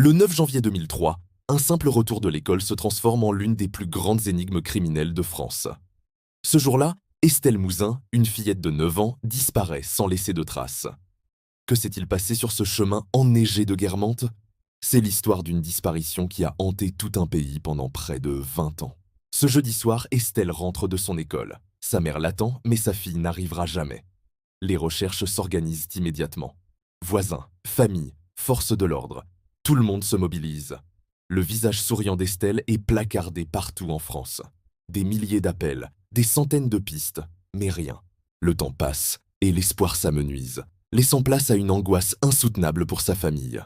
Le 9 janvier 2003, un simple retour de l'école se transforme en l'une des plus grandes énigmes criminelles de France. Ce jour-là, Estelle Mouzin, une fillette de 9 ans, disparaît sans laisser de traces. Que s'est-il passé sur ce chemin enneigé de Guermantes? C'est l'histoire d'une disparition qui a hanté tout un pays pendant près de 20 ans. Ce jeudi soir, Estelle rentre de son école. Sa mère l'attend, mais sa fille n'arrivera jamais. Les recherches s'organisent immédiatement. Voisins, familles, forces de l'ordre, tout le monde se mobilise. Le visage souriant d'Estelle est placardé partout en France. Des milliers d'appels, des centaines de pistes, mais rien. Le temps passe et l'espoir s'amenuise, laissant place à une angoisse insoutenable pour sa famille.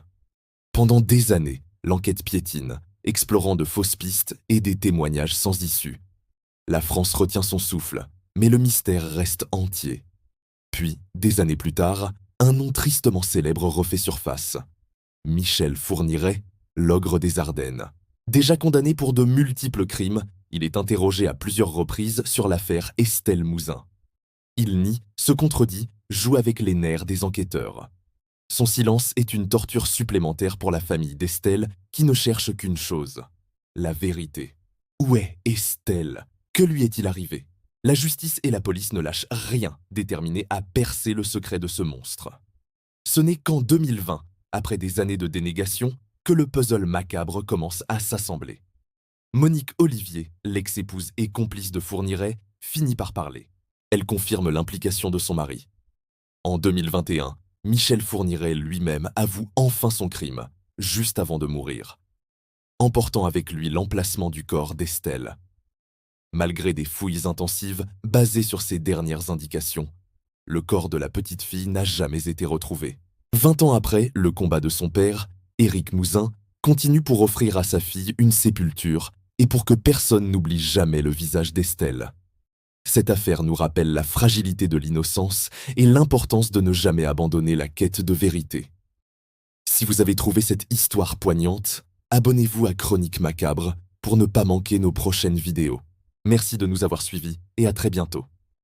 Pendant des années, l'enquête piétine, explorant de fausses pistes et des témoignages sans issue. La France retient son souffle, mais le mystère reste entier. Puis, des années plus tard, un nom tristement célèbre refait surface. Michel Fourniret, l'ogre des Ardennes. Déjà condamné pour de multiples crimes, il est interrogé à plusieurs reprises sur l'affaire Estelle Mouzin. Il nie, se contredit, joue avec les nerfs des enquêteurs. Son silence est une torture supplémentaire pour la famille d'Estelle qui ne cherche qu'une chose, la vérité. Où est Estelle? Que lui est-il arrivé? La justice et la police ne lâchent rien, déterminés à percer le secret de ce monstre. Ce n'est qu'en 2020, après des années de dénégation, que le puzzle macabre commence à s'assembler. Monique Olivier, l'ex-épouse et complice de Fourniret, finit par parler. Elle confirme l'implication de son mari. En 2021, Michel Fourniret lui-même avoue enfin son crime, juste avant de mourir, emportant avec lui l'emplacement du corps d'Estelle. Malgré des fouilles intensives basées sur ces dernières indications, le corps de la petite fille n'a jamais été retrouvé. 20 ans après le combat de son père, Éric Mouzin continue pour offrir à sa fille une sépulture et pour que personne n'oublie jamais le visage d'Estelle. Cette affaire nous rappelle la fragilité de l'innocence et l'importance de ne jamais abandonner la quête de vérité. Si vous avez trouvé cette histoire poignante, abonnez-vous à Chroniques Macabres pour ne pas manquer nos prochaines vidéos. Merci de nous avoir suivis et à très bientôt.